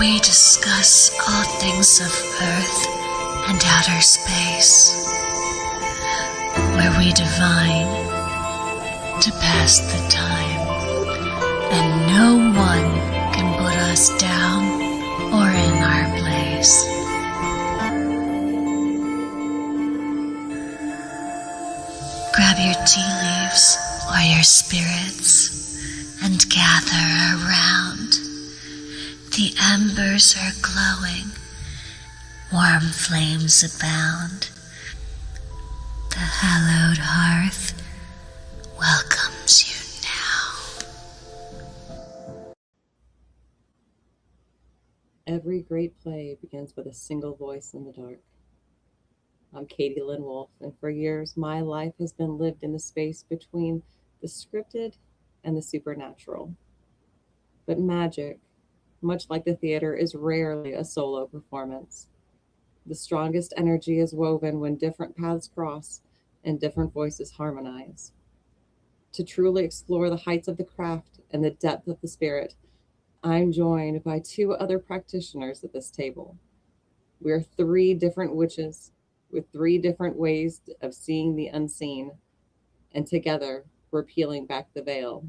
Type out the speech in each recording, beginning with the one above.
we discuss all things of Earth and outer space, where we divine to pass the time, and no one can put us down or in our place. Grab your tea leaves or your spirits and gather around. The embers are glowing, warm flames abound. The hallowed hearth welcomes you now. Every great play begins with a single voice in the dark. I'm Katie Lynn Wolfe, and for years my life has been lived in the space between the scripted and the supernatural. But magic, much like the theater, is rarely a solo performance. The strongest energy is woven when different paths cross and different voices harmonize. To truly explore the heights of the craft and the depth of the spirit, I'm joined by two other practitioners at this table. We're three different witches with three different ways of seeing the unseen, and together we're peeling back the veil.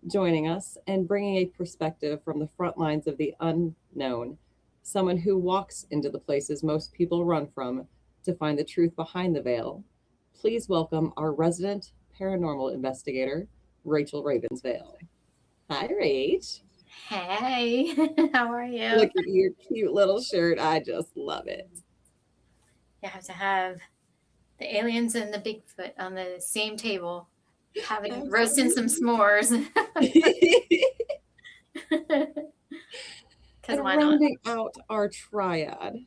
Joining us and bringing a perspective from the front lines of the unknown, someone who walks into the places most people run from to find the truth behind the veil. Please welcome our resident paranormal investigator, Rachel Ravensvale. Hi, Rach. Hey, how are you? Look at your cute little shirt. I just love it. You have to have the aliens and the Bigfoot on the same table, roasting some s'mores. And rounding out our triad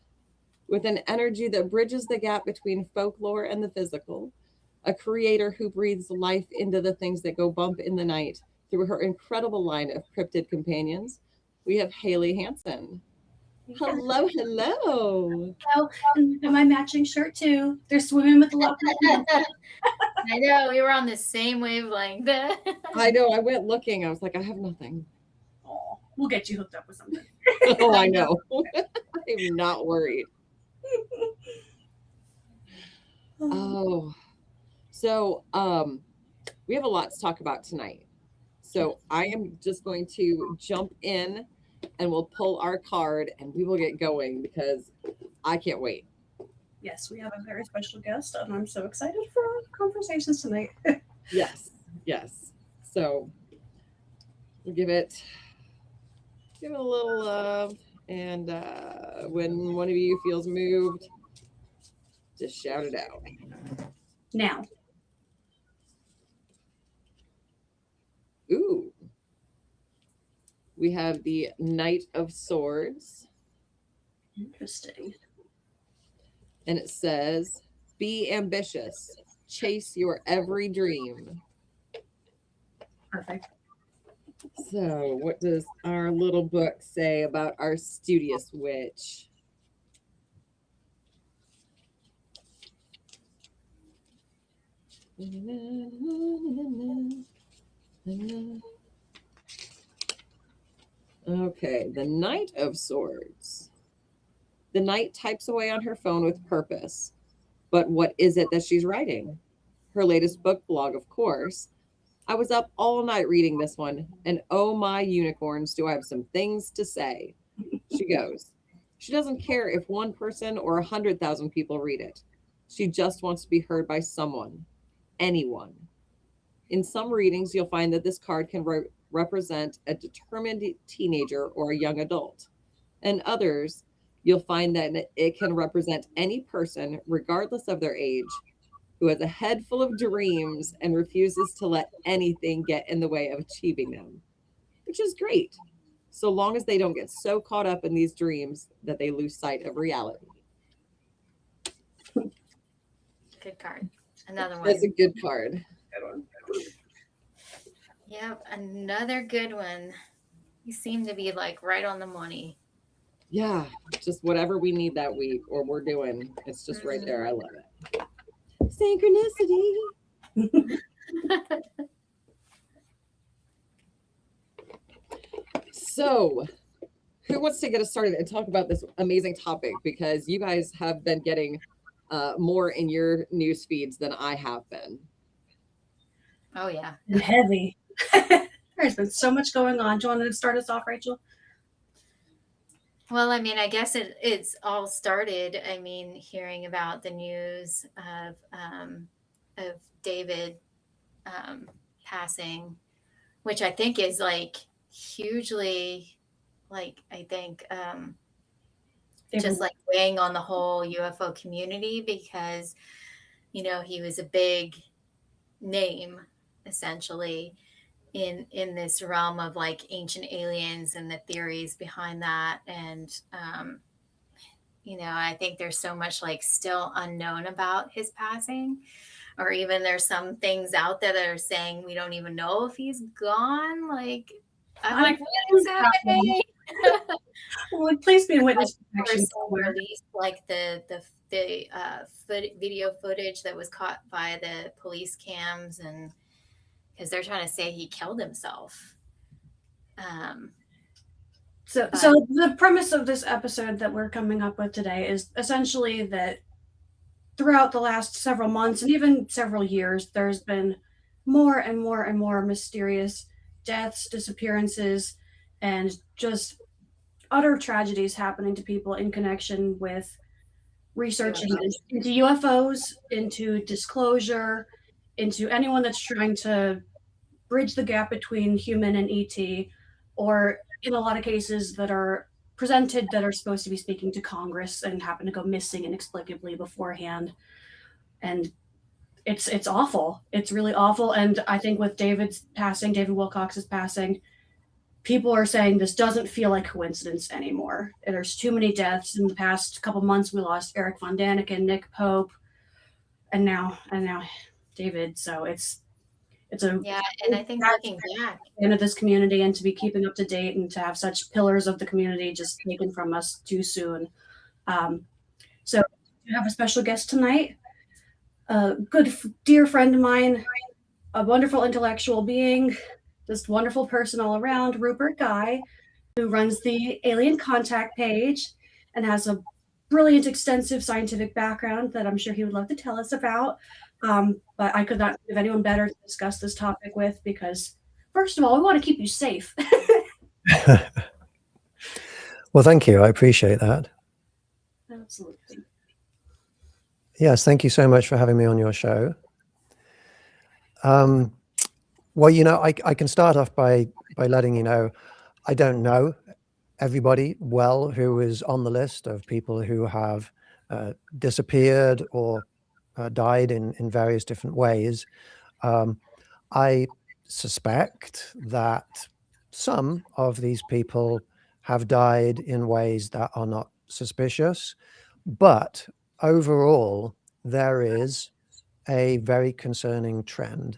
with an energy that bridges the gap between folklore and the physical, a creator who breathes life into the things that go bump in the night through her incredible line of cryptid companions, we have Haley Hansen. Hello, hello. Oh, and my matching shirt too. They're swimming with the love. I know, we were on the same wavelength. I know, I went looking. I was like, I have nothing. Oh, we'll get you hooked up with something. Oh, I know. I'm not worried. Oh, so we have a lot to talk about tonight. So I am just going to jump in and we'll pull our card and we will get going because I can't wait. Yes, we have a very special guest and I'm so excited for our conversations tonight. Yes. So we'll give it a little love, and when one of you feels moved, just shout it out. Now. Ooh. We have the Knight of Swords. Interesting. And it says, be ambitious. Chase your every dream. Perfect. So what does our little book say about our studious witch? Okay, the Knight of Swords. The knight types away on her phone with purpose. But what is it that she's writing? Her latest book blog, of course. I was up all night reading this one, and oh my unicorns, do I have some things to say. She goes. She doesn't care if one person or 100,000 people read it. She just wants to be heard by someone, anyone. In some readings, you'll find that this card can represent a determined teenager or a young adult. And others, you'll find that it can represent any person, regardless of their age, who has a head full of dreams and refuses to let anything get in the way of achieving them, which is great, so long as they don't get so caught up in these dreams that they lose sight of reality. Good card. Another one. That's a good card. Good one. Yep, another good one. You seem to be like right on the money. Yeah, just whatever we need that week or we're doing. It's just right there. I love it. Synchronicity. So, who wants to get us started and talk about this amazing topic? Because you guys have been getting more in your news feeds than I have been. Oh yeah. And heavy. There's been so much going on. Do you want to start us off, Rachel? Well, I mean, I guess it's all started. I mean, hearing about the news of David passing, which I think is like hugely, like I think just like weighing on the whole UFO community, because he was a big name essentially in this realm of like ancient aliens and the theories behind that. And I think there's so much like still unknown about his passing, or even there's some things out there that are saying we don't even know if he's gone. Like I'm like, what is happening? Well, please be a witness. Released like the video footage that was caught by the police cams, and because they're trying to say he killed himself. So the premise of this episode that we're coming up with today is essentially that throughout the last several months and even several years, there's been more and more and more mysterious deaths, disappearances, and just utter tragedies happening to people in connection with researching into UFOs, into disclosure, into anyone that's trying to bridge the gap between human and ET, or in a lot of cases that are presented that are supposed to be speaking to Congress and happen to go missing inexplicably beforehand. And it's awful. It's really awful. And I think with David Wilcox's passing, people are saying this doesn't feel like coincidence anymore. There's too many deaths. In the past couple months, we lost Eric Von Daniken, Nick Pope, and now David. So it's a and I think looking back into this community, and to be keeping up to date, and to have such pillars of the community just taken from us too soon. So we have a special guest tonight, a good dear friend of mine, a wonderful intellectual being, just wonderful person all around, Rupert Guy, who runs the Alien Contact page and has a brilliant, extensive scientific background that I'm sure he would love to tell us about. But I could not think of anyone better to discuss this topic with, because first of all, we want to keep you safe. Well, thank you. I appreciate that. Absolutely. Yes, thank you so much for having me on your show. Well, I can start off by letting you know, I don't know everybody well who is on the list of people who have disappeared or died in various different ways. I suspect that some of these people have died in ways that are not suspicious, but overall, there is a very concerning trend.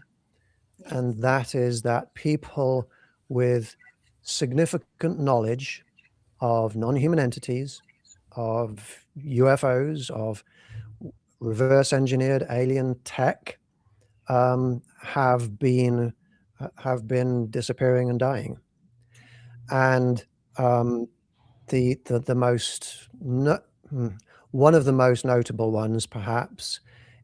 And that is that people with significant knowledge of non-human entities, of UFOs, of reverse engineered alien tech, have been disappearing and dying. And the most one of the most notable ones, perhaps,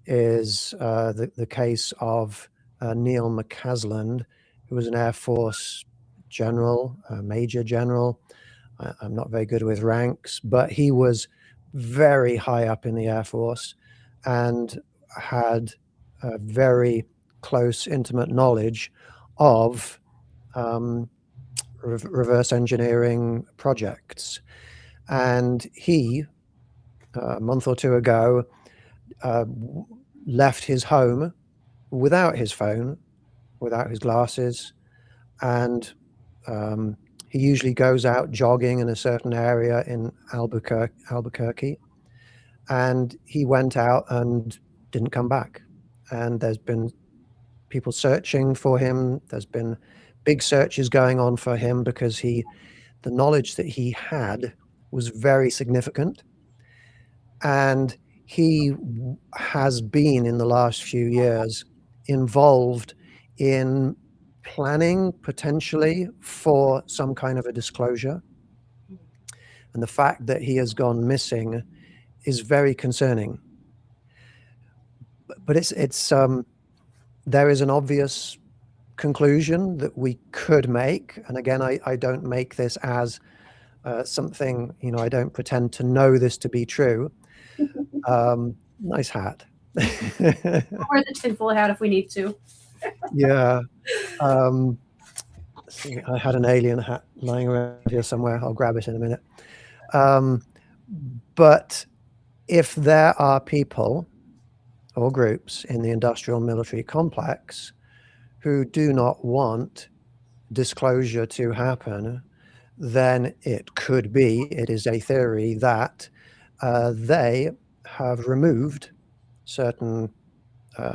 is the case of Neil McCasland, who was an Air Force general, major general. I'm not very good with ranks, but he was very high up in the Air Force and had a very close, intimate knowledge of reverse engineering projects. And he, a month or two ago, left his home without his phone, without his glasses, and he usually goes out jogging in a certain area in Albuquerque, and he went out and didn't come back. And there's been people searching for him. There's been big searches going on for him because the knowledge that he had was very significant. And he has been, in the last few years, involved in planning potentially for some kind of a disclosure. And the fact that he has gone missing is very concerning. But there is an obvious conclusion that we could make. And again, I don't make this as something, I don't pretend to know this to be true. Nice hat. Or the tinfoil hat if we need to. Yeah. See, I had an alien hat lying around here somewhere. I'll grab it in a minute. But if there are people or groups in the industrial military complex who do not want disclosure to happen, then it is a theory that they have removed certain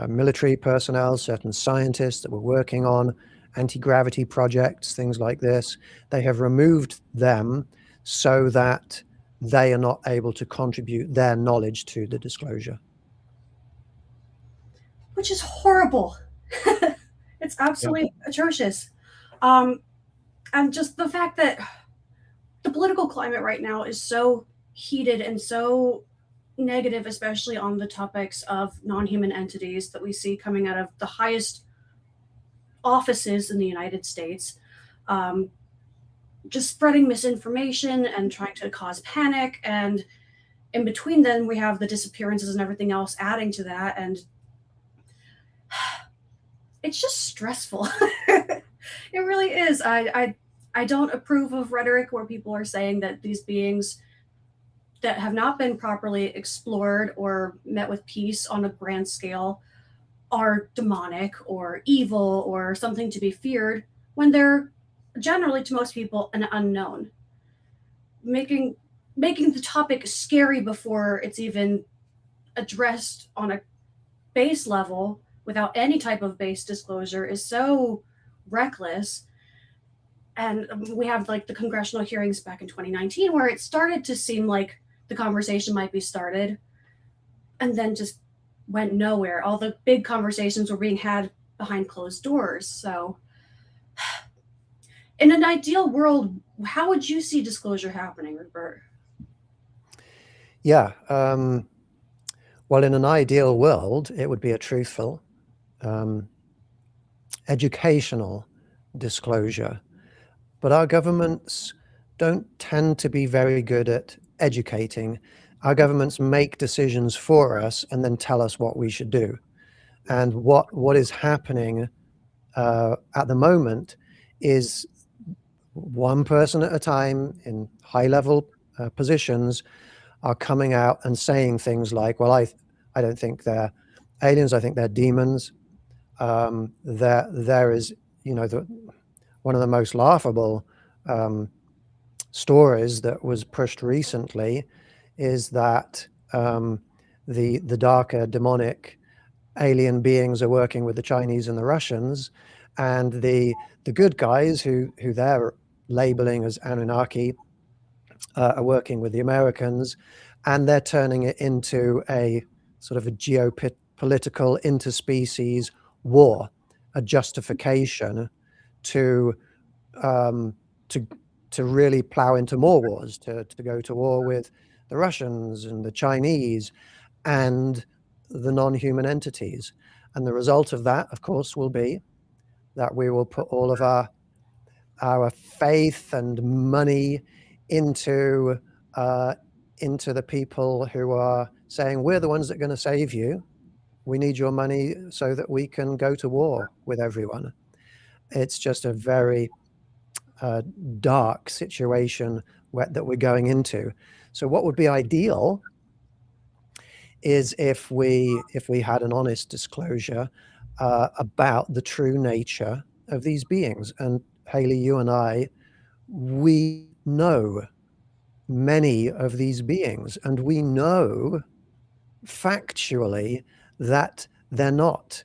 military personnel, certain scientists that were working on anti-gravity projects, things like this. They have removed them so that they are not able to contribute their knowledge to the disclosure. Which is horrible. It's absolutely atrocious. And just the fact that the political climate right now is so heated and so negative, especially on the topics of non-human entities that we see coming out of the highest offices in the United States, just spreading misinformation and trying to cause panic. And in between then we have the disappearances and everything else adding to that. And it's just stressful. It really is. I don't approve of rhetoric where people are saying that these beings that have not been properly explored or met with peace on a grand scale are demonic or evil or something to be feared, when they're generally, to most people, an unknown. Making the topic scary before it's even addressed on a base level without any type of base disclosure is so reckless. And we have like the congressional hearings back in 2019 where it started to seem like the conversation might be started and then just went nowhere. All the big conversations were being had behind closed doors. So in an ideal world, how would you see disclosure happening, Rupert? Yeah. Well, in an ideal world, it would be a truthful, educational disclosure. But our governments don't tend to be very good at educating. Our governments make decisions for us and then tell us what we should do. And what is happening at the moment is one person at a time in high-level positions are coming out and saying things like, well, I don't think they're aliens, I think they're demons. There is, one of the most laughable stories that was pushed recently is that the darker demonic alien beings are working with the Chinese and the Russians, and the good guys who they're labeling as Anunnaki are working with the Americans, and they're turning it into a sort of a geopolitical interspecies war, a justification to really plow into more wars, to go to war with the Russians and the Chinese and the non-human entities. And the result of that, of course, will be that we will put all of our faith and money into the people who are saying, we're the ones that are going to save you. We need your money so that we can go to war with everyone. It's just a very dark situation that we're going into. So what would be ideal is if we had an honest disclosure about the true nature of these beings. And Haley, you and I, we know many of these beings, and we know factually that they're not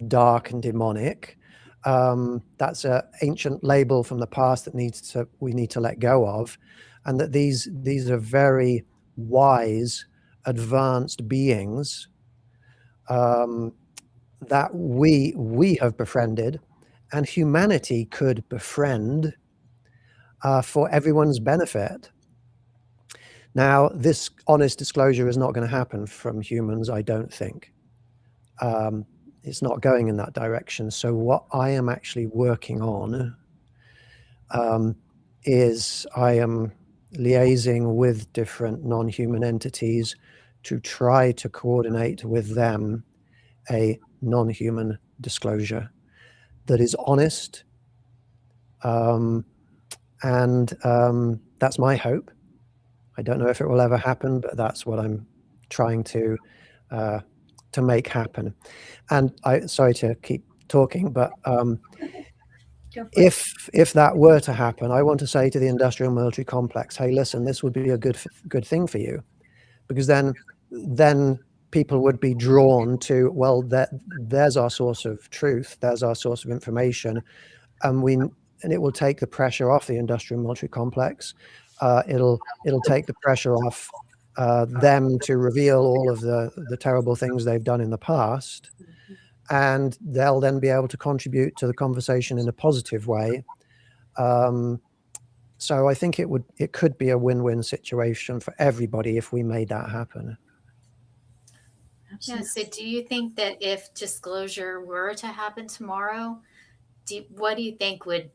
dark and demonic. That's an ancient label from the past that we need to let go of, and that these are very wise, advanced beings that we have befriended, and humanity could befriend for everyone's benefit. Now, this honest disclosure is not going to happen from humans, I don't think. It's not going in that direction. So what I am actually working on is I am liaising with different non-human entities to try to coordinate with them a non-human disclosure that is honest. That's my hope. I don't know if it will ever happen, but that's what I'm trying to make happen. And sorry to keep talking, but if that were to happen, I want to say to the industrial military complex, hey, listen, this would be a good thing for you, because then people would be drawn to, well, there's our source of truth, there's our source of information, and it will take the pressure off the industrial military complex. It'll take the pressure off them to reveal all of the terrible things they've done in the past, and they'll then be able to contribute to the conversation in a positive way. So I think it could be a win-win situation for everybody if we made that happen. Yeah. So do you think that if disclosure were to happen tomorrow, what do you think would,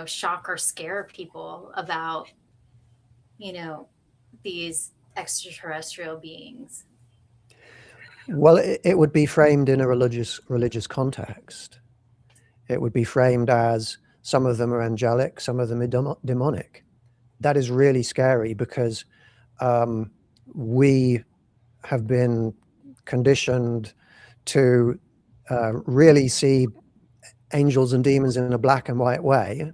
shock or scare people about, these extraterrestrial beings? Well, it would be framed in a religious context. It would be framed as some of them are angelic, some of them are demonic. That is really scary, because we have been conditioned to really see angels and demons in a black and white way,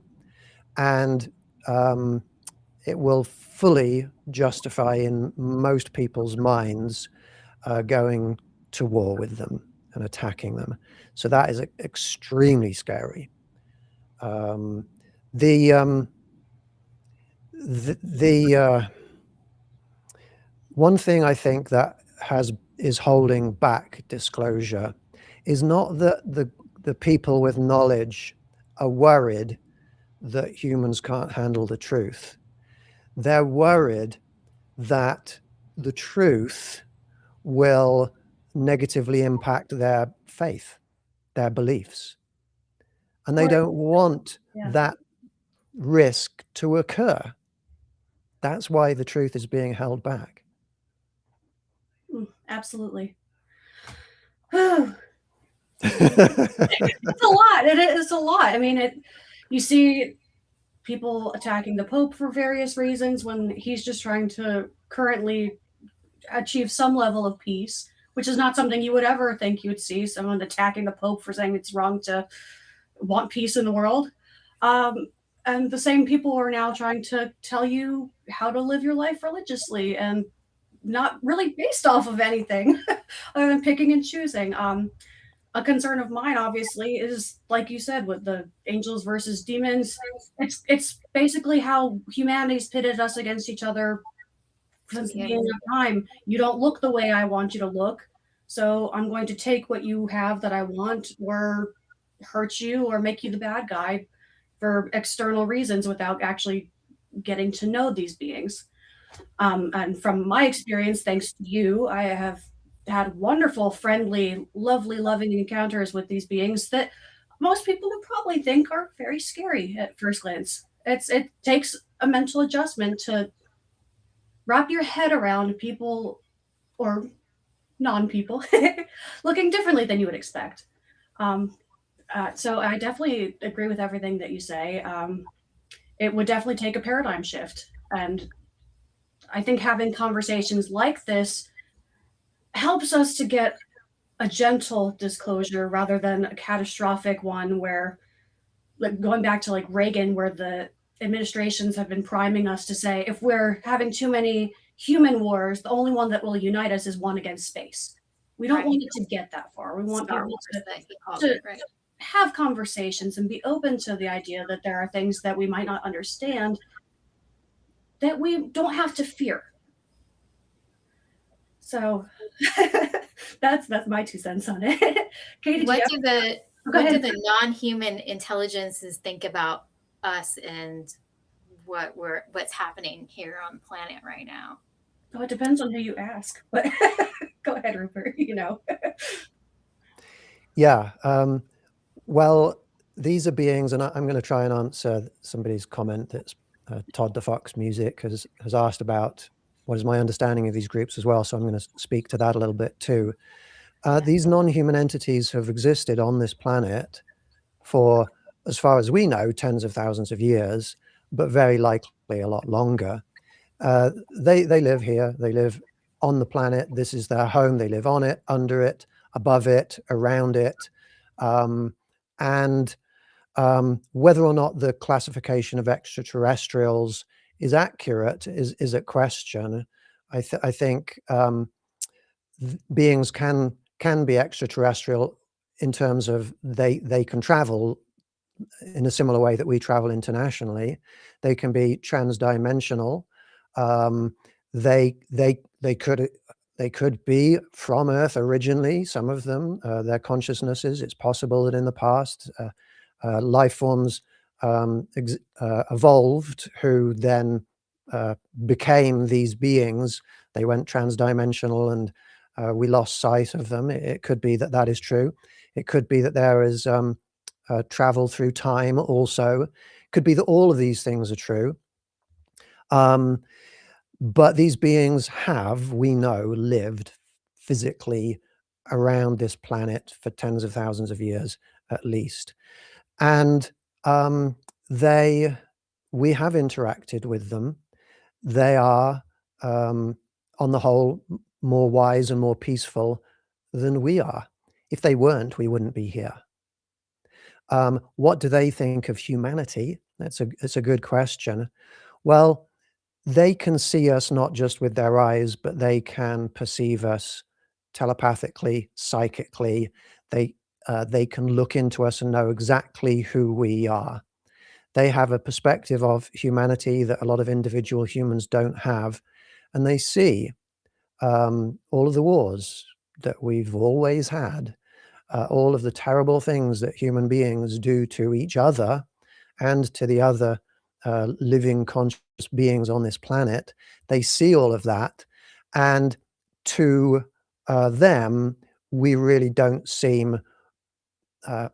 and it will fully justify in most people's minds going to war with them and attacking them. So that is extremely scary. The one thing I think that is holding back disclosure is not that the people with knowledge are worried that humans can't handle the truth. They're worried that the truth will negatively impact their faith, their beliefs. And they don't want that risk to occur. That's why the truth is being held back. Absolutely. It's a lot. It is a lot. I mean, you see people attacking the Pope for various reasons when he's just trying to currently achieve some level of peace, which is not something you would ever think you would see, someone attacking the Pope for saying it's wrong to want peace in the world. And the same people are now trying to tell you how to live your life religiously and not really based off of anything other than picking and choosing. A concern of mine, obviously, is, like you said, with the angels versus demons. It's basically how humanity's pitted us against each other since the beginning of time. You don't look the way I want you to look, so I'm going to take what you have that I want, or hurt you, or make you the bad guy for external reasons without actually getting to know these beings. And from my experience, thanks to you, I have had wonderful, friendly, lovely, loving encounters with these beings that most people would probably think are very scary at first glance. It takes a mental adjustment to wrap your head around people, or non-people, looking differently than you would expect. So I definitely agree with everything that you say. It would definitely take a paradigm shift. And I think having conversations like this helps us to get a gentle disclosure rather than a catastrophic one where, like, going back to like Reagan, where the administrations have been priming us to say, if we're having too many human wars, the only one that will unite us is one against space. We don't want it to get that far. We want people to have conversations and be open to the idea that there are things that we might not understand that we don't have to fear. So that's my 2 cents on it. Katie, what do the non-human intelligences think about us, and what's happening here on the planet right now. Oh, it depends on who you ask. But go ahead, Rupert. Yeah. Well, these are beings, and I'm going to try and answer somebody's comment that's Todd the Fox Music has asked about what is my understanding of these groups as well. So I'm going to speak to that a little bit too. These non-human entities have existed on this planet for, as far as we know, tens of thousands of years, but very likely a lot longer. They live here. They live on the planet. This is their home. They live on it, under it, above it, around it. And whether or not the classification of extraterrestrials is accurate is a question. I think beings can be extraterrestrial in terms of they can travel in a similar way that we travel internationally. They can be transdimensional. They could be from Earth originally. Some of them, their consciousnesses. It's possible that in the past, life forms evolved who then became these beings. They went transdimensional, and we lost sight of them. It could be that is true. It could be that there is travel through time also. Could be that all of these things are true. But these beings have, we know, lived physically around this planet for tens of thousands of years at least. And we have interacted with them. They are, on the whole, more wise and more peaceful than we are. If they weren't, we wouldn't be here. What do they think of humanity? It's a good question. Well, they can see us not just with their eyes, but they can perceive us telepathically, psychically. They can look into us and know exactly who we are. They have a perspective of humanity that a lot of individual humans don't have, and they see all of the wars that we've always had, all of the terrible things that human beings do to each other and to the other living conscious beings on this planet. They see all of that, and to them, we really don't seem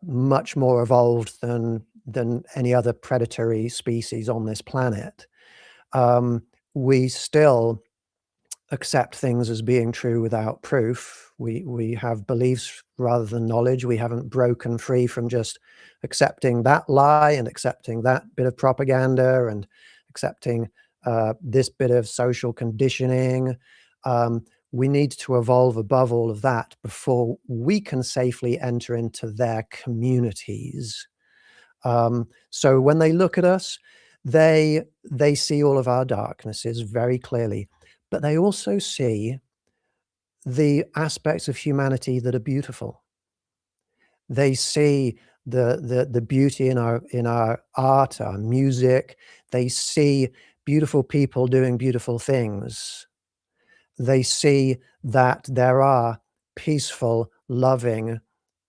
much more evolved than any other predatory species on this planet. We still accept things as being true without proof. We have beliefs rather than knowledge. We haven't broken free from just accepting that lie and accepting that bit of propaganda and accepting this bit of social conditioning. We need to evolve above all of that before we can safely enter into their communities. So when they look at us, they see all of our darknesses very clearly, but they also see the aspects of humanity that are beautiful. They see the beauty in our art, our music. They see beautiful people doing beautiful things. They see that there are peaceful, loving,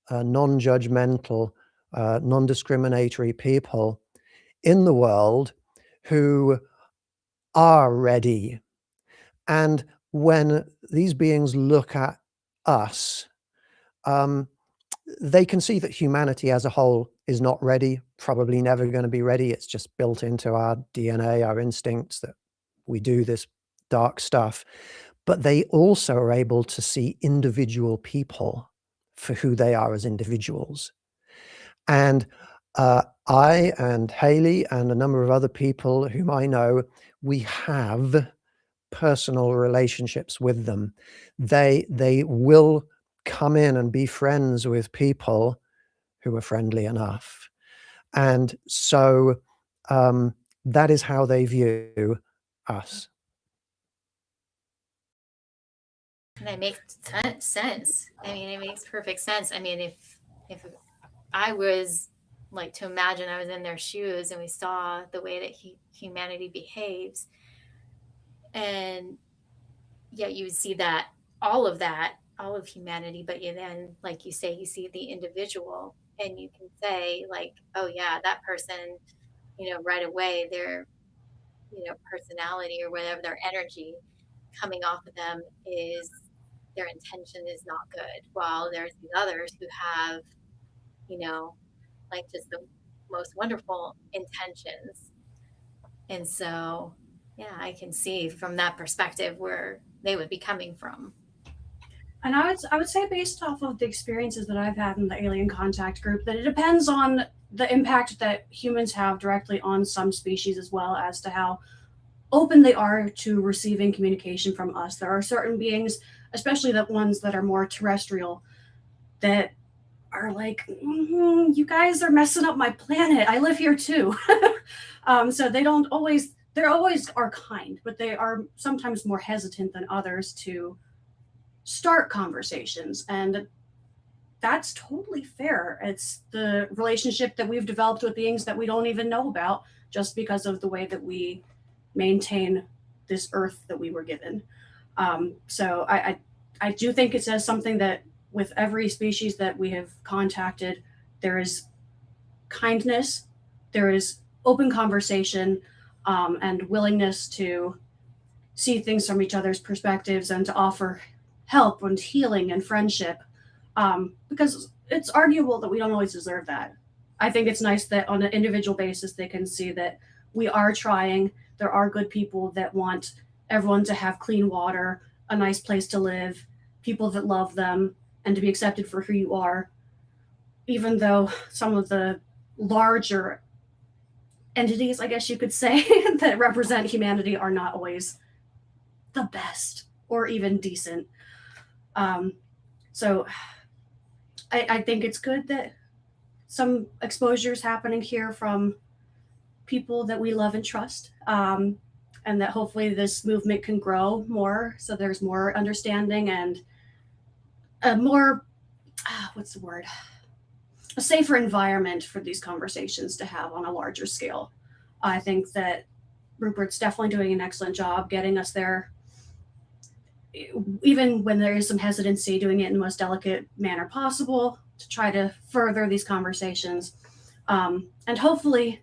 non-judgmental, non-discriminatory people in the world who are ready. And when these beings look at us, they can see that humanity as a whole is not ready, probably never going to be ready. It's just built into our DNA, our instincts, that we do this dark stuff. But they also are able to see individual people for who they are as individuals. And I and Haley and a number of other people whom I know, we have personal relationships with them. They will come in and be friends with people who are friendly enough. And so that is how they view us. And that makes sense. I mean, it makes perfect sense. I mean, if I was like to imagine I was in their shoes and we saw the way that humanity behaves, and yeah, you would see that all of humanity, but you then, like you say, you see the individual, and you can say like, oh yeah, that person, right away, personality or whatever, their energy coming off of them is their intention is not good. While there's these others who have, like just the most wonderful intentions. And so, yeah, I can see from that perspective where they would be coming from. And I would say, based off of the experiences that I've had in the alien contact group, that it depends on the impact that humans have directly on some species, as well as to how open they are to receiving communication from us. There are certain beings, especially the ones that are more terrestrial, that are like, you guys are messing up my planet. I live here too. So they always are kind, but they are sometimes more hesitant than others to start conversations. And that's totally fair. It's the relationship that we've developed with beings that we don't even know about, just because of the way that we maintain this earth that we were given. So I do think it says something that with every species that we have contacted, there is kindness, there is open conversation, and willingness to see things from each other's perspectives and to offer help and healing and friendship, because it's arguable that we don't always deserve that. I think it's nice that on an individual basis they can see that we are trying. There are good people that want everyone to have clean water, a nice place to live, people that love them, and to be accepted for who you are, even though some of the larger entities, I guess you could say, that represent humanity are not always the best or even decent. So I think it's good that some exposure is happening here from people that we love and trust, and that hopefully this movement can grow more, so there's more understanding and a more, what's the word? A safer environment for these conversations to have on a larger scale. I think that Rupert's definitely doing an excellent job getting us there, even when there is some hesitancy, doing it in the most delicate manner possible to try to further these conversations. And hopefully,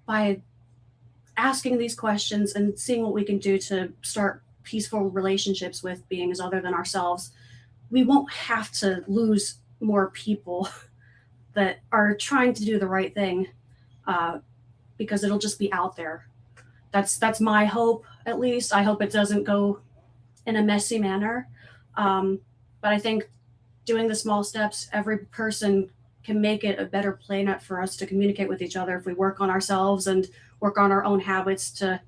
by asking these questions and seeing what we can do to start peaceful relationships with beings other than ourselves, we won't have to lose more people that are trying to do the right thing, because it'll just be out there. That's my hope, at least. I hope it doesn't go in a messy manner. But I think doing the small steps, every person can make it a better planet for us to communicate with each other if we work on ourselves and work on our own habits to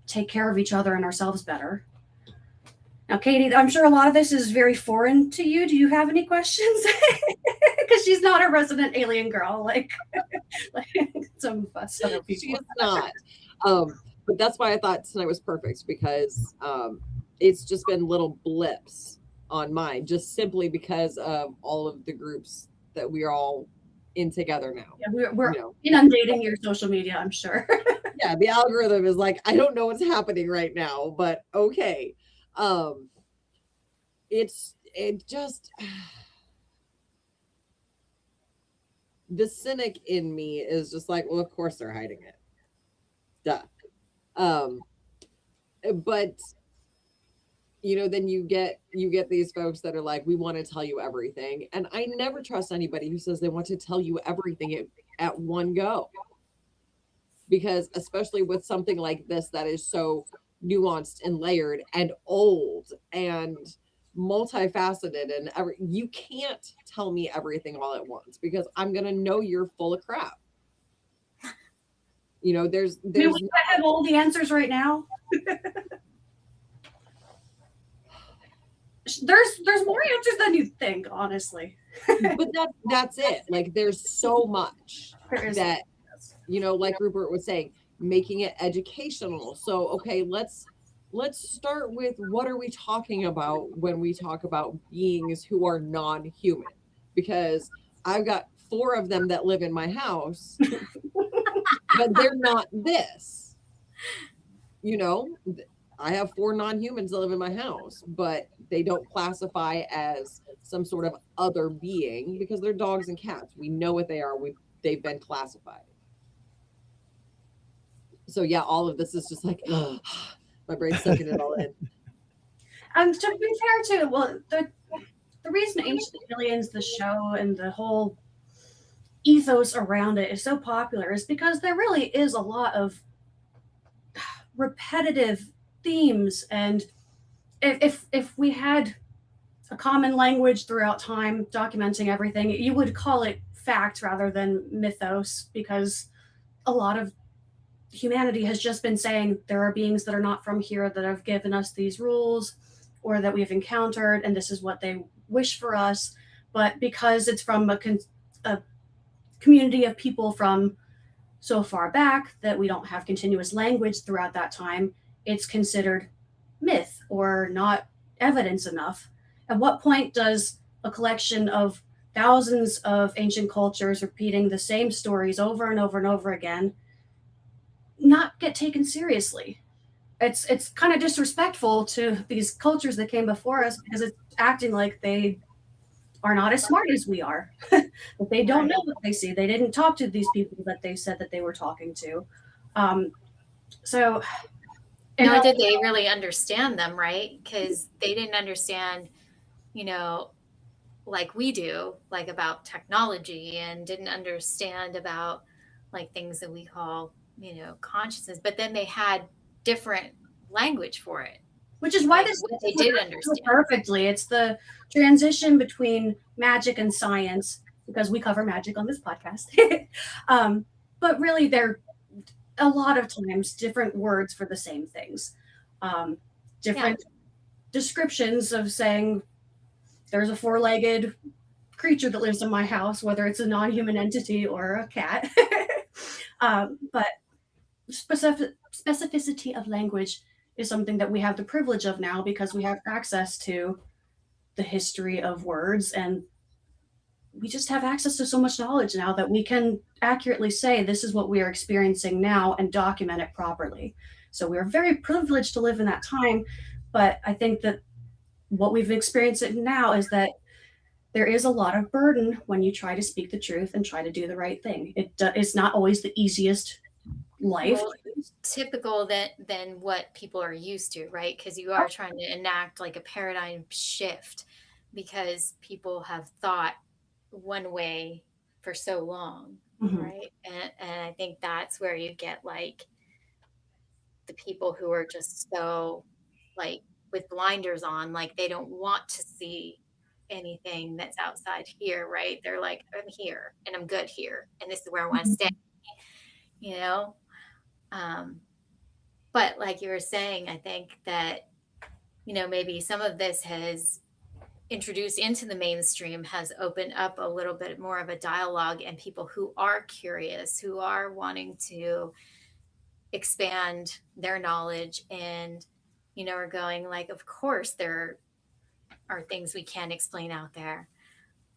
take care of each other and ourselves better. Now, Katie, I'm sure a lot of this is very foreign to you. Do you have any questions? Because she's not a resident alien girl like some of us other people. She is not. But that's why I thought tonight was perfect, because it's just been little blips on mine, just simply because of all of the groups that we're all in together now. Yeah, we're inundating your social media, I'm sure. Yeah, the algorithm is like, I don't know what's happening right now, but okay. The cynic in me is just like, well, of course they're hiding it. Duh. But then you get these folks that are like, we want to tell you everything. And I never trust anybody who says they want to tell you everything at one go. Because especially with something like this that is so nuanced and layered and old and multifaceted, and you can't tell me everything all at once, because I'm going to know you're full of crap. There's I have all the answers right now. There's more answers than you think, honestly. But that's it. Like, there's so much that, like Rupert was saying, making it educational. So, okay, let's start with, what are we talking about when we talk about beings who are non-human? Because I've got 4 of them that live in my house, but they're not this. I have 4 non-humans that live in my house, but they don't classify as some sort of other being, because they're dogs and cats. We know what they are. They've been classified. So yeah, all of this is just like my brain's soaking it all in. And to be fair too, well, the reason Ancient Aliens, the show, and the whole ethos around it is so popular is because there really is a lot of repetitive themes, and if we had a common language throughout time documenting everything, you would call it fact rather than mythos, because a lot of humanity has just been saying there are beings that are not from here that have given us these rules or that we've encountered, and this is what they wish for us. But because it's from a community of people from so far back that we don't have continuous language throughout that time, it's considered myth or not evidence enough. At what point does a collection of thousands of ancient cultures repeating the same stories over and over and over again not get taken seriously? It's kind of disrespectful to these cultures that came before us, because it's acting like they are not as smart as we are. That they don't know what they see. They didn't talk to these people that they said that they were talking to. So nor did they really understand them, right? Because they didn't understand, like we do, like about technology, and didn't understand about like things that we call, consciousness. But then they had different language for it, which is why this they did understand perfectly. It's the transition between magic and science, because we cover magic on this podcast. But really, they're a lot of times different words for the same things, different descriptions of saying there's a four-legged creature that lives in my house, whether it's a non-human entity or a cat. But specificity of language is something that we have the privilege of now, because we have access to the history of words, and we just have access to so much knowledge now that we can accurately say this is what we are experiencing now and document it properly. So we're very privileged to live in that time. But I think that what we've experienced now is that there is a lot of burden when you try to speak the truth and try to do the right thing. It's not always the easiest life. Well, typical than what people are used to, right? Because you are trying to enact like a paradigm shift, because people have thought one way for so long, right? And I think that's where you get like the people who are just so like with blinders on, like they don't want to see anything that's outside here, right? They're like, I'm here and I'm good here, and this is where I want to stay, but like you were saying, I think that maybe some of this has introduced into the mainstream, has opened up a little bit more of a dialogue, and people who are curious, who are wanting to expand their knowledge, and are going like, of course there are things we can't explain out there,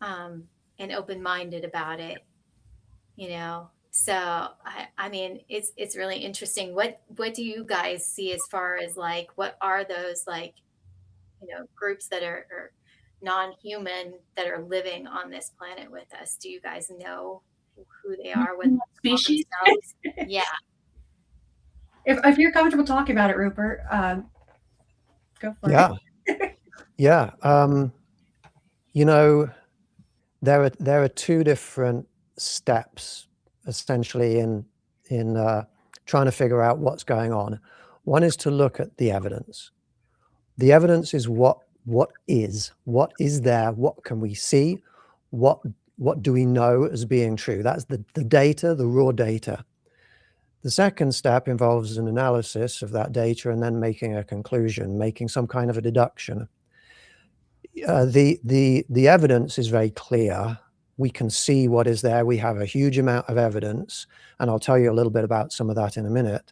and open-minded about it, so I mean, it's really interesting. What do you guys see as far as like, what are those like, groups that are non-human that are living on this planet with us? Do you guys know who they are? What species? Yeah. If you're comfortable talking about it, Rupert, go for it. Yeah. There are two different steps essentially in trying to figure out what's going on. One is to look at the evidence. The evidence is what is there, what can we see, what do we know as being true. That's the data, the raw data. The second step involves an analysis of that data and then making a conclusion, making some kind of a deduction. The evidence is very clear. We can see what is there. We have a huge amount of evidence, and I'll tell you a little bit about some of that in a minute.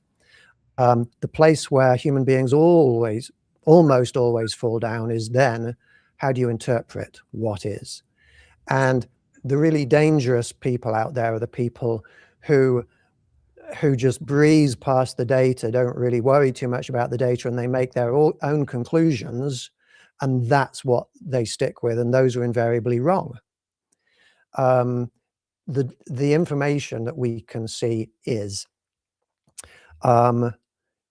The place where human beings almost always fall down is then, how do you interpret what is? And the really dangerous people out there are the people who just breeze past the data, don't really worry too much about the data, and they make their own conclusions, and that's what they stick with, and those are invariably wrong. The information that we can see is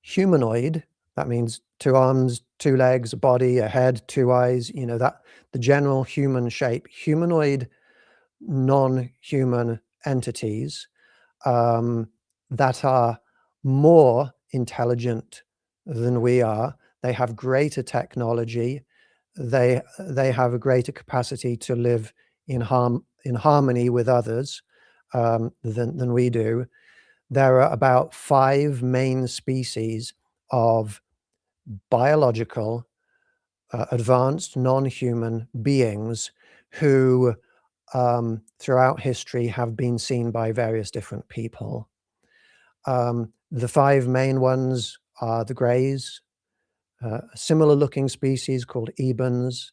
Humanoid, that means 2 arms, 2 legs, a body, a head, 2 eyes, that the general human shape. Humanoid non-human entities that are more intelligent than we are. They have greater technology. They have a greater capacity to live in harmony with others than we do. There are about 5 main species of biological, advanced non-human beings who throughout history have been seen by various different people. The 5 main ones are the Greys, a similar looking species called Ebens.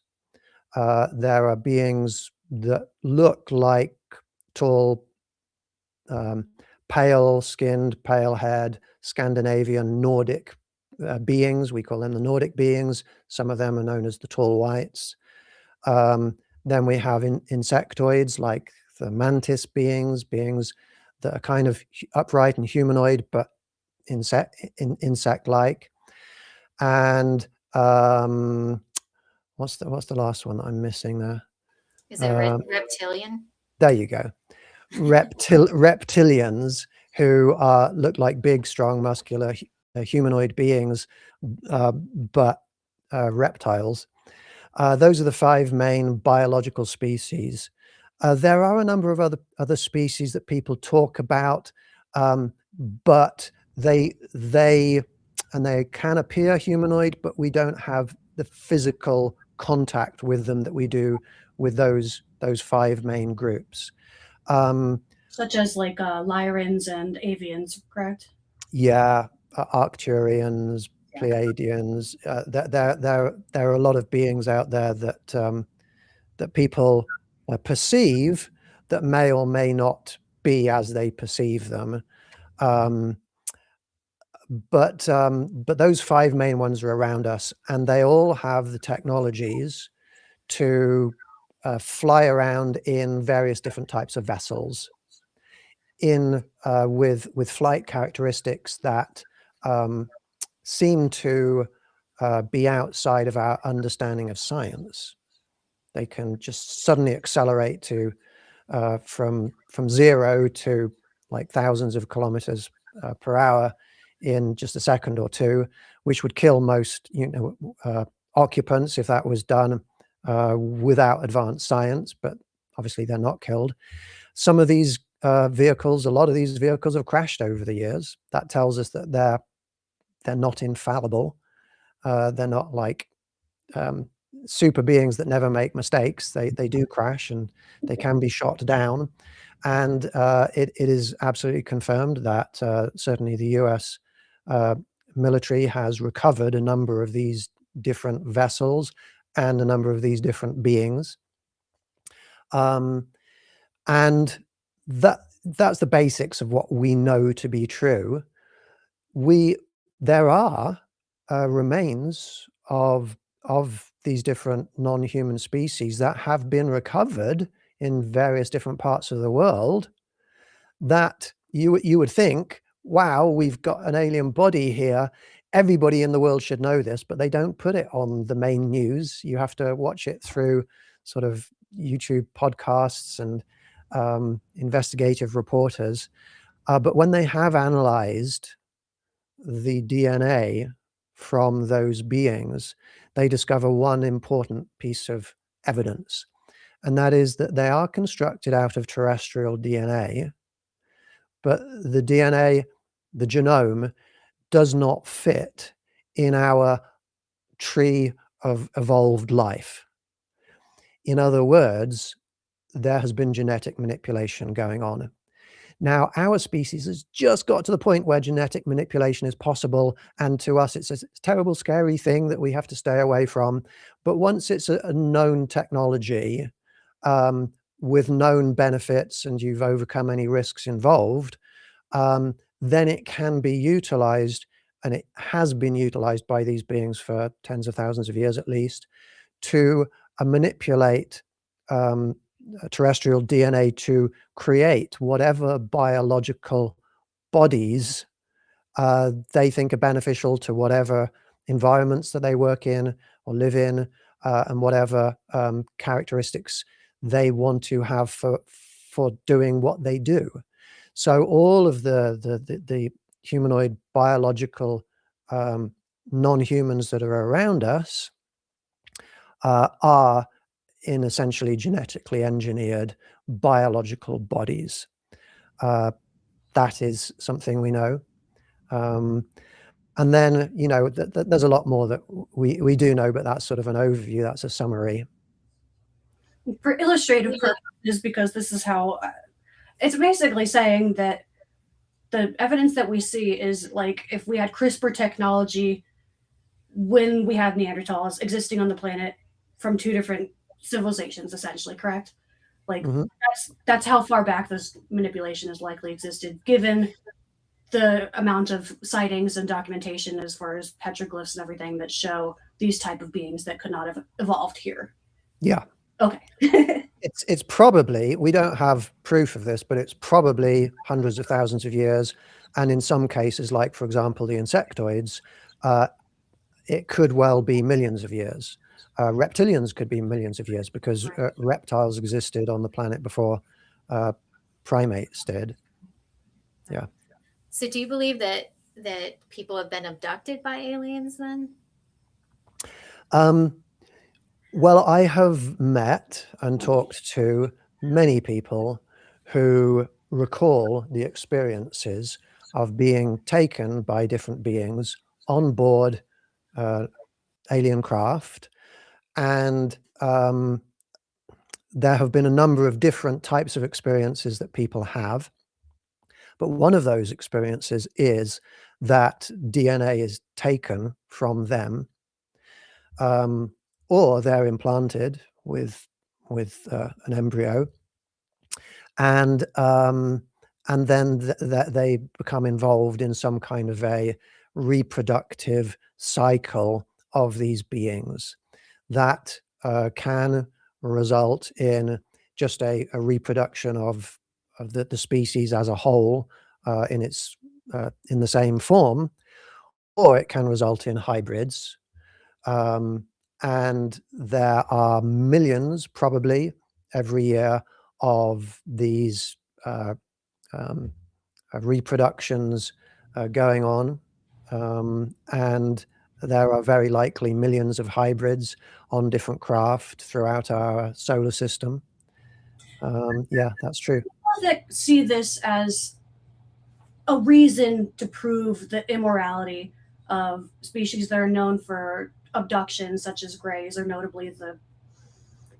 There are beings that look like tall, pale-skinned, pale-haired, Scandinavian, Nordic beings. We call them the Nordic beings. Some of them are known as the tall whites. Then we have insectoids like the mantis beings that are kind of upright and humanoid, but insect-like. And what's the last one that I'm missing there? Is it reptilian? There you go. Reptilians who look like big, strong, muscular humanoid beings, but reptiles. Those are the 5 main biological species. There are a number of other species that people talk about, but they can appear humanoid, but we don't have the physical contact with them that we do with those 5 main groups. Such as like Lyrans and Avians, correct? Yeah, Arcturians, Pleiadians. There are a lot of beings out there that people perceive that may or may not be as they perceive them. But those 5 main ones are around us, and they all have the technologies to fly around in various different types of vessels, with flight characteristics that seem to be outside of our understanding of science. They can just suddenly accelerate to from 0 to like thousands of kilometers per hour in just a second or 2, which would kill most occupants if that was done without advanced science. But obviously they're not killed. Some of these vehicles, a lot of these vehicles have crashed over the years. That tells us that they're not infallible. They're not like super beings that never make mistakes. They do crash, and they can be shot down. And it is absolutely confirmed that certainly the US military has recovered a number of these different vessels and a number of these different beings. And that's the basics of what we know to be true. There are remains of these different non-human species that have been recovered in various different parts of the world, that you would think, wow, we've got an alien body here. Everybody in the world should know this, but they don't put it on the main news. You have to watch it through sort of YouTube podcasts and investigative reporters. But when they have analyzed the DNA from those beings, they discover one important piece of evidence, and that is that they are constructed out of terrestrial DNA, but the DNA, the genome, does not fit in our tree of evolved life. In other words, there has been genetic manipulation going on. Now, our species has just got to the point where genetic manipulation is possible, and to us it's a terrible, scary thing that we have to stay away from. But once it's a known technology with known benefits, and you've overcome any risks involved, then it can be utilized, and it has been utilized by these beings for tens of thousands of years at least, to manipulate terrestrial DNA to create whatever biological bodies they think are beneficial to whatever environments that they work in or live in, and whatever characteristics they want to have for doing what they do. So all of the humanoid biological non-humans that are around us are in essentially genetically engineered biological bodies. That is something we know. And then, you know, there's a lot more that we do know, but that's sort of an overview. That's a summary. For illustrative purposes, because this is how it's basically saying that the evidence that we see is like if we had CRISPR technology when we had Neanderthals existing on the planet from two different civilizations, essentially, correct? Like that's how far back this manipulation has likely existed, given the amount of sightings and documentation as far as petroglyphs and everything that show these type of beings that could not have evolved here. Yeah. Okay. It's probably, we don't have proof of this, but it's probably hundreds of thousands of years. And in some cases, like, for example, the insectoids, it could well be millions of years. Reptilians could be millions of years because reptiles existed on the planet before primates did. Yeah. So do you believe that people have been abducted by aliens then? Well, I have met and talked to many people who recall the experiences of being taken by different beings on board alien craft. And there have been a number of different types of experiences that people have. But one of those experiences is that DNA is taken from them, or they're implanted with an embryo, and then they become involved in some kind of a reproductive cycle of these beings that can result in just a reproduction of the species as a whole in the same form, or it can result in hybrids. And there are millions, probably every year, of these reproductions going on, and there are very likely millions of hybrids on different craft throughout our solar system. Yeah, that's true. That see this as a reason to prove the immorality of species that are known for abductions, such as greys, are notably the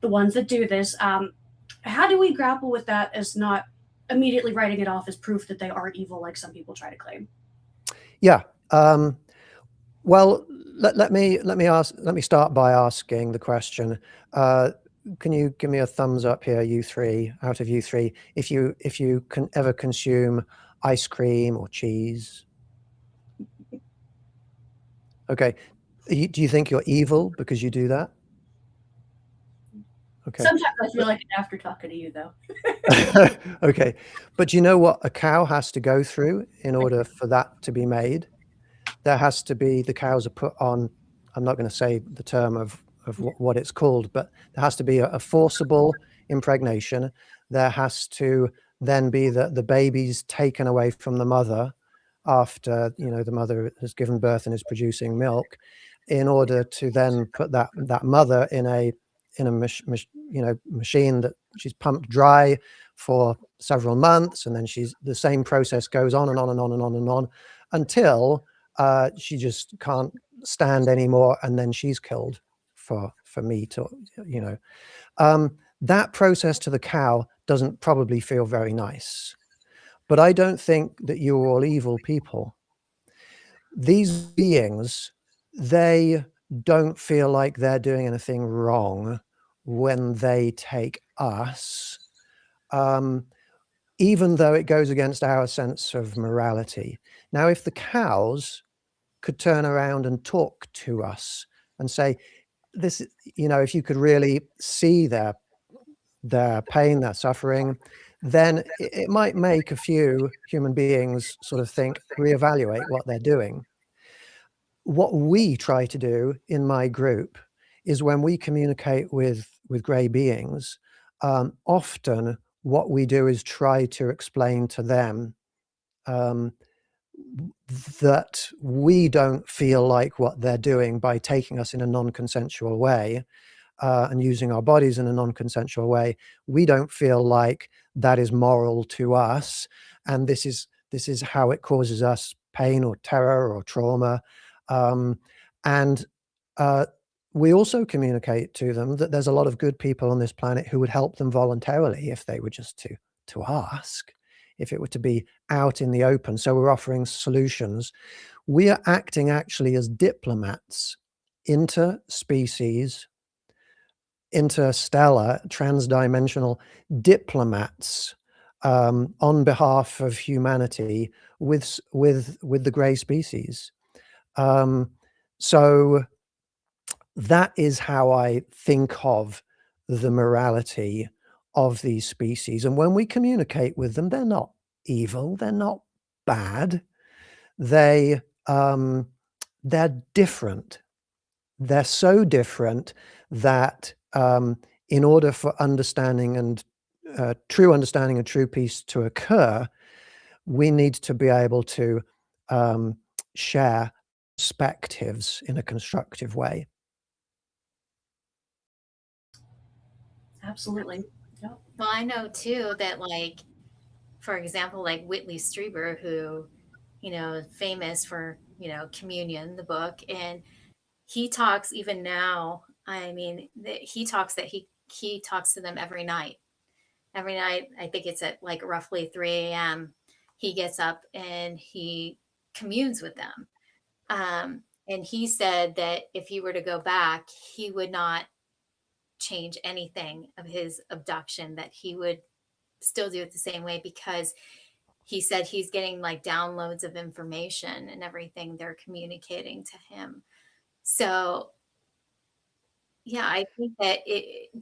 ones that do this. How do we grapple with that as not immediately writing it off as proof that they are evil, like some people try to claim? Yeah. Well, let me start by asking the question. Can you give me a thumbs up here, you three, out of you three, if you can ever consume ice cream or cheese? Okay. Do you think you're evil because you do that? Okay. Sometimes I feel like it after talking to you, though. Okay. But you know what a cow has to go through in order for that to be made? There has to be, the cows are put on, I'm not going to say the term of what it's called, but there has to be a forcible impregnation. There has to then be the babies taken away from the mother after, you know, the mother has given birth and is producing milk, in order to then put that mother in a machine that she's pumped dry for several months, and then the same process goes on and on and on and on and on until she just can't stand anymore, and then she's killed for meat, or, you know. That process to the cow doesn't probably feel very nice. But I don't think that you're all evil people. These beings, they don't feel like they're doing anything wrong when they take us, even though it goes against our sense of morality. Now, if the cows could turn around and talk to us and say, this, you know, if you could really see their pain, their suffering, then it might make a few human beings sort of reevaluate what they're doing. What we try to do in my group is when we communicate with grey beings, often what we do is try to explain to them that we don't feel like what they're doing by taking us in a non-consensual way and using our bodies in a non-consensual way. We don't feel like that is moral to us, and this is how it causes us pain or terror or trauma. And we also communicate to them that there's a lot of good people on this planet who would help them voluntarily if they were just to ask, if it were to be out in the open. So we're offering solutions. We are acting actually as diplomats, interspecies, interstellar, transdimensional diplomats on behalf of humanity with the grey species. So that is how I think of the morality of these species. And when we communicate with them, they're not evil, they're not bad. They're different. They're so different that in order for understanding and true understanding and true peace to occur, we need to be able to share perspectives in a constructive way. Absolutely. Yep. Well, I know too that, like, for example, like Whitley Strieber, who, famous for, Communion, the book, and he talks even now. I mean, he talks that he talks to them every night. Every night, I think it's at like roughly 3 a.m. He gets up and he communes with them. And he said that if he were to go back, he would not change anything of his abduction, that he would still do it the same way, because he said he's getting like downloads of information and everything they're communicating to him. So yeah, I think that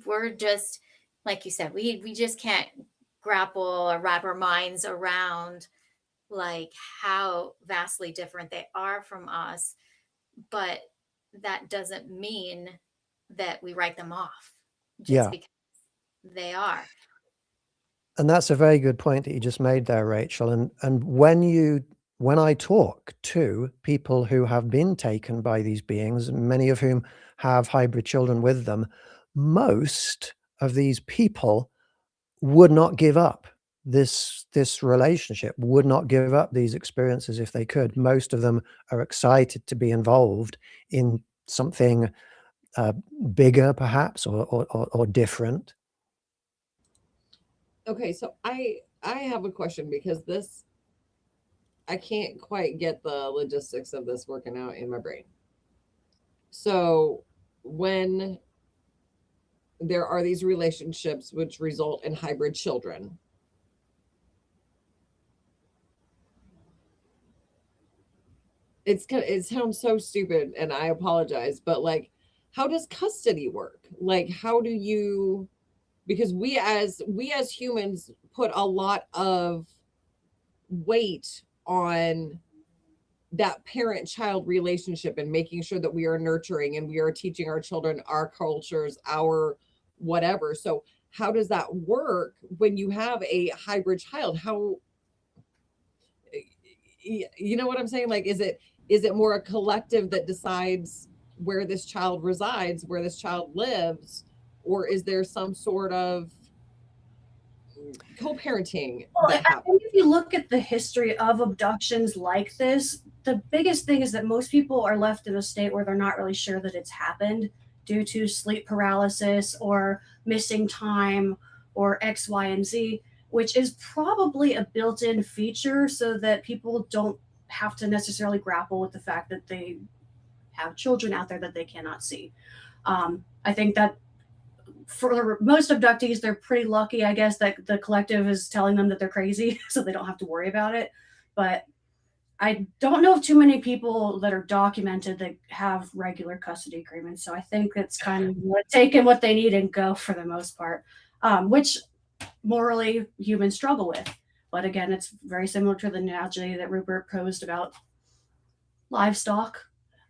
we're just, like you said, we just can't grapple or wrap our minds around like how vastly different they are from us. But that doesn't mean that we write them off just because they are. And that's a very good point that you just made there, Rachel. And when I talk to people who have been taken by these beings, many of whom have hybrid children with them, most of these people would not give up this relationship, would not give up these experiences if they could. Most of them are excited to be involved in something bigger, perhaps, or different. Okay, so I have a question, because I can't quite get the logistics of this working out in my brain. So when there are these relationships which result in hybrid children, it sounds so stupid, and I apologize, but like, how does custody work? Like, how do you, because we as humans put a lot of weight on that parent-child relationship and making sure that we are nurturing and we are teaching our children our cultures, our whatever. So how does that work when you have a hybrid child? How, you know what I'm saying? Like, is it more a collective that decides where this child resides, where this child lives, or is there some sort of co-parenting? Well, I think if you look at the history of abductions like this, the biggest thing is that most people are left in a state where they're not really sure that it's happened due to sleep paralysis or missing time or X, Y, and Z, which is probably a built-in feature so that people don't have to necessarily grapple with the fact that they have children out there that they cannot see. I think that for most abductees, they're pretty lucky, I guess, that the collective is telling them that they're crazy, so they don't have to worry about it. But I don't know of too many people that are documented that have regular custody agreements. So I think it's kind of taking what they need and go for the most part, which morally humans struggle with. But again, it's very similar to the analogy that Rupert posed about livestock.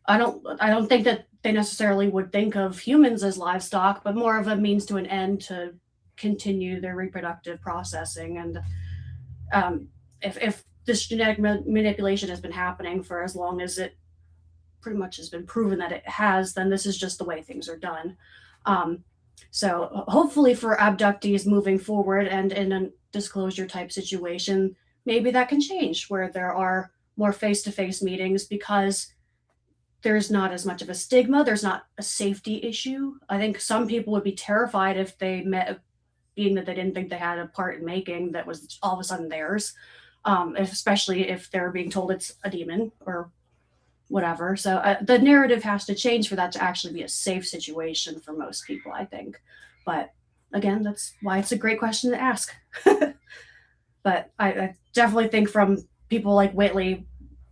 I don't think that they necessarily would think of humans as livestock, but more of a means to an end to continue their reproductive processing. And if this genetic manipulation has been happening for as long as it pretty much has been proven that it has, then this is just the way things are done. So hopefully for abductees moving forward and in a disclosure type situation, maybe that can change where there are more face-to-face meetings, because there's not as much of a stigma. There's not a safety issue. I think some people would be terrified if they met a being that they didn't think they had a part in making that was all of a sudden theirs, especially if they're being told it's a demon or whatever. So the narrative has to change for that to actually be a safe situation for most people, I think. But again, that's why it's a great question to ask. But I definitely think from people like Whitley,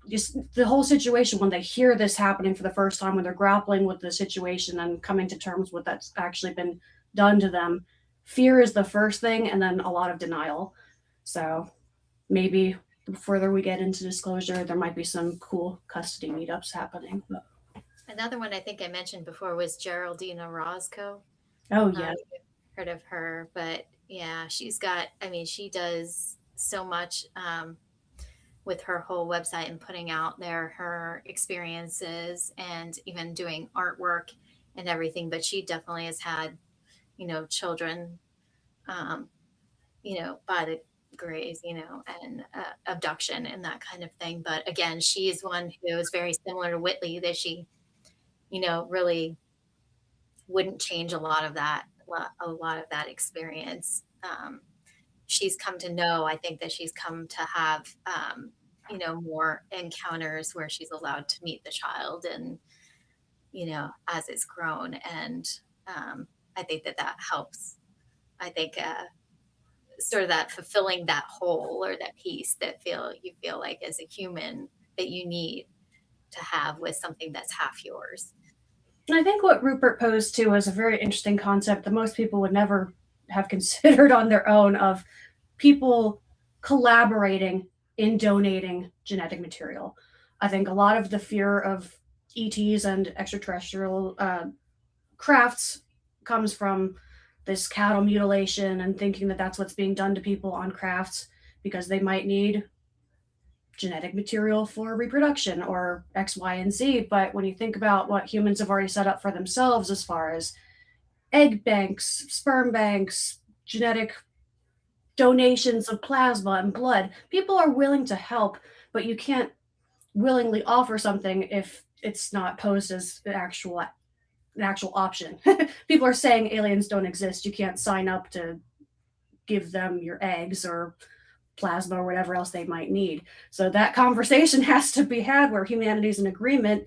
just the whole situation, when they hear this happening for the first time, when they're grappling with the situation and coming to terms with that's actually been done to them, fear is the first thing, and then a lot of denial. So maybe the further we get into disclosure, there might be some cool custody meetups happening. Another one I think I mentioned before was Geraldine Orozco. Oh, yeah. Heard of her, but yeah, she does so much with her whole website and putting out there her experiences and even doing artwork and everything. But she definitely has had, children, by the graves, and abduction and that kind of thing. But again, she is one who is very similar to Whitley, that she, really wouldn't change a lot of that experience. She's come to know, I think that she's come to have, more encounters where she's allowed to meet the child and, as it's grown. And I think that helps. I think sort of that fulfilling that hole or that piece that you feel like as a human that you need to have with something that's half yours. And I think what Rupert posed to is a very interesting concept that most people would never have considered on their own, of people collaborating in donating genetic material. I think a lot of the fear of ETs and extraterrestrial crafts comes from this cattle mutilation and thinking that that's what's being done to people on crafts because they might need genetic material for reproduction or X, Y, and Z. But when you think about what humans have already set up for themselves as far as egg banks, sperm banks, genetic donations of plasma and blood, people are willing to help, but you can't willingly offer something if it's not posed as an actual option. People are saying aliens don't exist. You can't sign up to give them your eggs or plasma or whatever else they might need. So that conversation has to be had where humanity's in agreement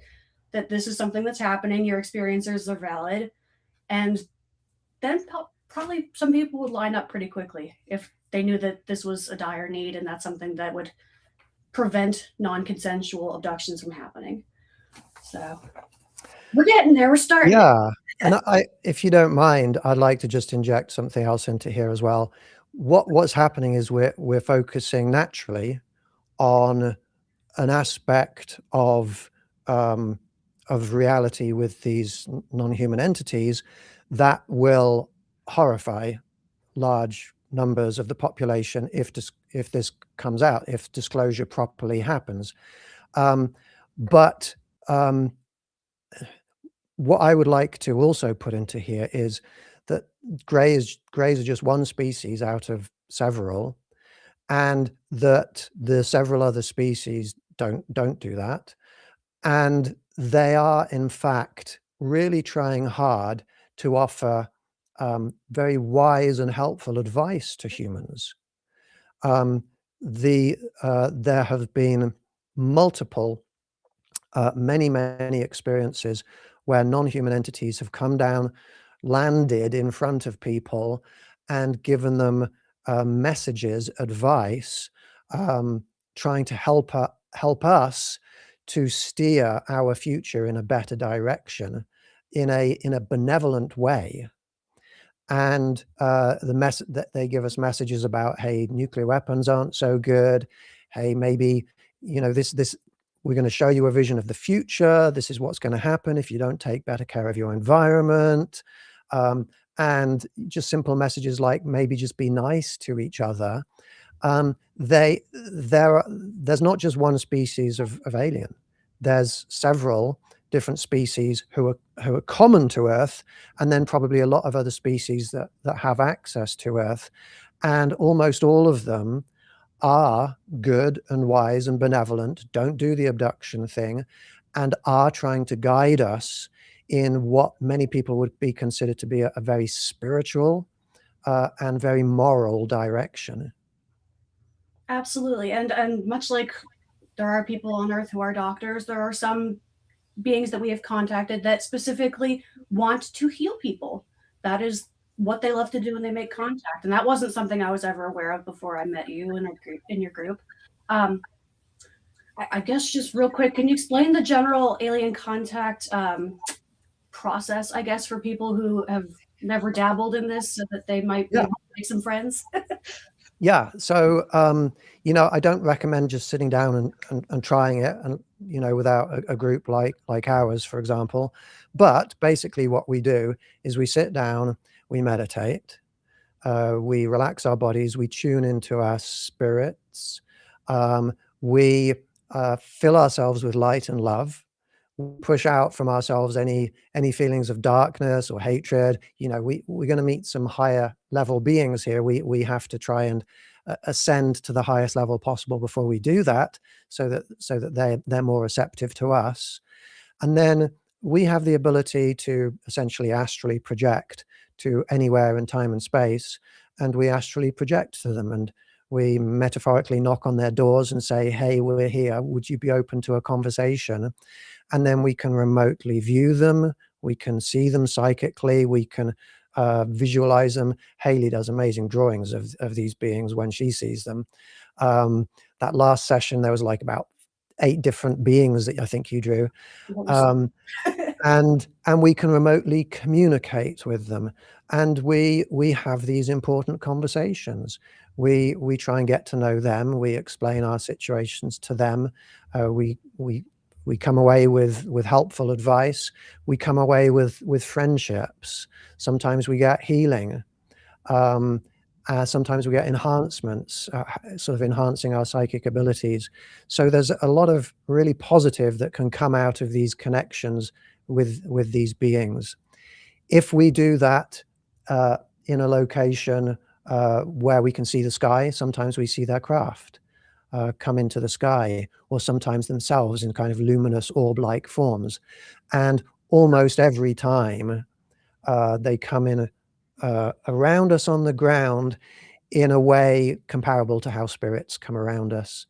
that this is something that's happening, your experiences are valid, and then probably some people would line up pretty quickly if they knew that this was a dire need and that's something that would prevent non-consensual abductions from happening. So we're getting there. We're starting. Yeah. And if you don't mind, I'd like to just inject something else into here as well. What's happening is we're focusing naturally on an aspect of reality with these non-human entities that will horrify large numbers of the population if this comes out, if disclosure properly happens. But what I would like to also put into here is that greys are just one species out of several, and that the several other species don't do that, and they are in fact really trying hard to offer very wise and helpful advice to humans. There have been multiple, many experiences where non-human entities have come down, landed in front of people, and given them messages, advice, trying to help us to steer our future in a better direction, in a benevolent way. and that they give us messages about, hey, nuclear weapons aren't so good. Hey, maybe, this we're going to show you a vision of the future. This is what's going to happen if you don't take better care of your environment. And just simple messages like maybe just be nice to each other. There's not just one species of alien. There's several different species who are common to Earth, and then probably a lot of other species that have access to Earth. And almost all of them are good and wise and benevolent, don't do the abduction thing, and are trying to guide us in what many people would be considered to be a very spiritual and very moral direction. Absolutely. And much like there are people on Earth who are doctors, there are some beings that we have contacted that specifically want to heal people. That is what they love to do when they make contact. And that wasn't something I was ever aware of before I met you in your group. I guess just real quick, can you explain the general alien contact process, I guess, for people who have never dabbled in this so that they might be able to make some friends? Yeah. So, I don't recommend just sitting down and trying it and, without a group like ours, for example. But basically what we do is we sit down, we meditate, we relax our bodies, we tune into our spirits, we fill ourselves with light and love, push out from ourselves any feelings of darkness or hatred. We're going to meet some higher level beings here. We have to try and ascend to the highest level possible before we do that, so that they're more receptive to us. And then we have the ability to essentially astrally project to anywhere in time and space, and we astrally project to them, and we metaphorically knock on their doors and say, hey, we're here, would you be open to a conversation? And then we can remotely view them, we can see them psychically, we can visualize them. Haley does amazing drawings of these beings when she sees them. That last session, there was like about 8 different beings that I think you drew. And we can remotely communicate with them, and we have these important conversations. We try and get to know them. We explain our situations to them. We come away with helpful advice. We come away with friendships. Sometimes we get healing. Sometimes we get enhancements, sort of enhancing our psychic abilities. So there's a lot of really positive that can come out of these connections with these beings. If we do that in a location where we can see the sky, sometimes we see their craft come into the sky, or sometimes themselves in kind of luminous orb-like forms. And almost every time they come in around us on the ground in a way comparable to how spirits come around us.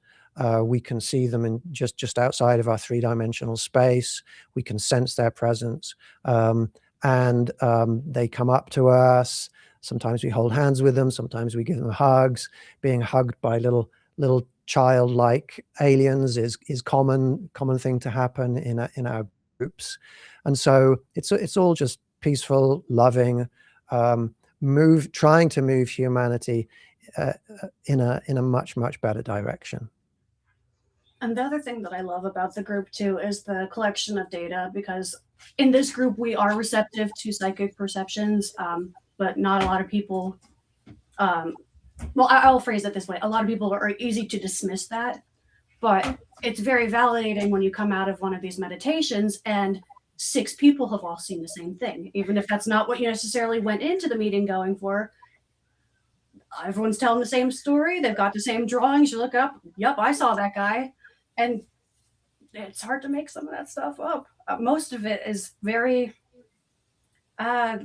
We can see them in just outside of our 3-dimensional space. We can sense their presence, and they come up to us. Sometimes we hold hands with them. Sometimes we give them hugs. Being hugged by little childlike aliens is common thing to happen in our groups. And so it's all just peaceful, loving, trying to move humanity in a much better direction. And the other thing that I love about the group too is the collection of data, because in this group we are receptive to psychic perceptions, but not a lot of people. Well, I'll phrase it this way: a lot of people are easy to dismiss that, but it's very validating when you come out of one of these meditations and 6 people have all seen the same thing, even if that's not what you necessarily went into the meeting going for. Everyone's telling the same story. They've got the same drawings. You look up, yep, I saw that guy. And it's hard to make some of that stuff up. Most of it is very, I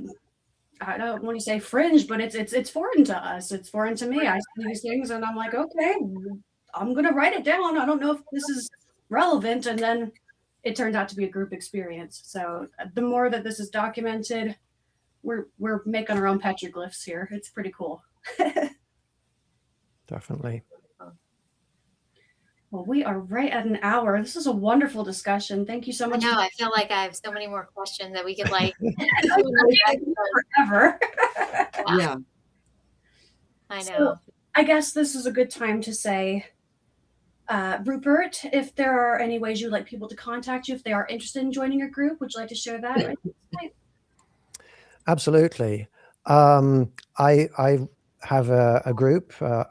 don't want to say fringe, but it's foreign to us. It's foreign to me. I see these things and I'm like, okay, I'm going to write it down. I don't know if this is relevant. And then it turned out to be a group experience. So the more that this is documented, we're making our own petroglyphs here. It's pretty cool. Definitely. Well, we are right at an hour. This is a wonderful discussion. Thank you so much. I know. I feel like I have so many more questions that we could forever. Yeah. I know. So I guess this is a good time to say, Rupert, if there are any ways you'd like people to contact you, if they are interested in joining your group, would you like to share that? Right? Absolutely. I have a group. The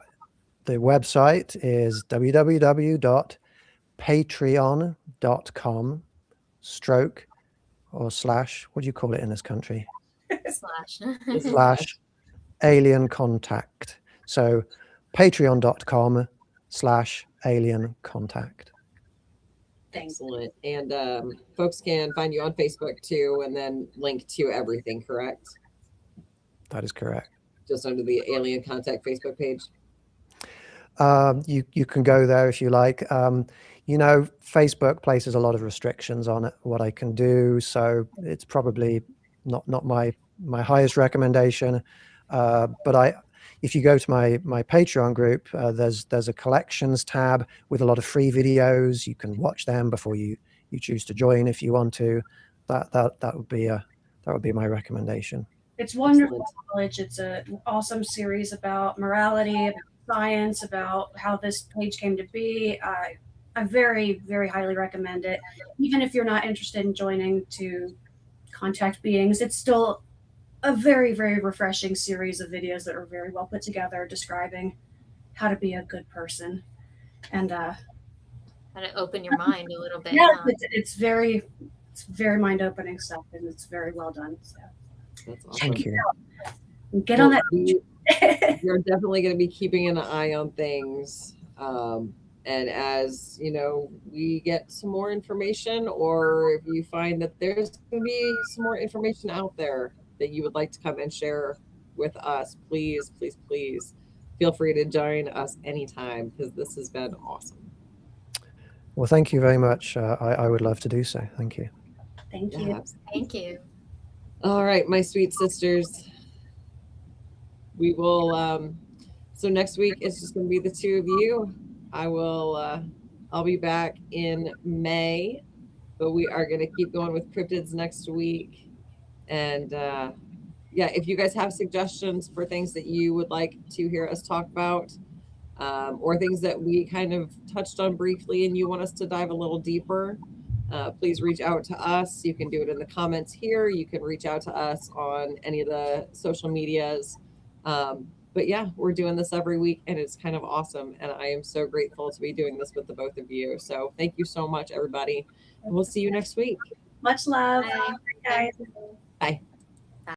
website is www.patreon.com/ what do you call it in this country? Slash. / alien contact. So patreon.com/alien contact. Excellent. And folks can find you on Facebook too, and then link to everything, correct? That is correct. Just under the Alien Contact Facebook page. You can go there if you like. Facebook places a lot of restrictions on it, what I can do. So it's probably not my highest recommendation. But if you go to my Patreon group, there's a collections tab with a lot of free videos. You can watch them before you choose to join if you want to. That would be my recommendation. It's wonderful knowledge. It's an awesome series about morality, about science, about how this page came to be. I very, very highly recommend it. Even if you're not interested in joining to contact beings, it's still a very, very refreshing series of videos that are very well put together, describing how to be a good person. And How to open your mind a little bit. yeah, Huh? it's very mind opening stuff, and it's very well done. So That's awesome. Thank you. Get on that. We're definitely going to be keeping an eye on things. And as you know, we get some more information, or if you find that there's going to be some more information out there that you would like to come and share with us, please feel free to join us anytime, because this has been awesome. Well, thank you very much. I would love to do so. Thank you. Thank you. Yeah. Thank you. All right, my sweet sisters. We will so next week it's just going to be the two of you. I'll be back in May, but we are going to keep going with cryptids next week. And yeah, if you guys have suggestions for things that you would like to hear us talk about, or things that we kind of touched on briefly and you want us to dive a little deeper, please reach out to us. You can do it in the comments here. You can reach out to us on any of the social medias. But yeah, we're doing this every week, and it's kind of awesome. And I am so grateful to be doing this with the both of you. So thank you so much, everybody. And we'll see you next week. Much love. Bye. Guys. Bye.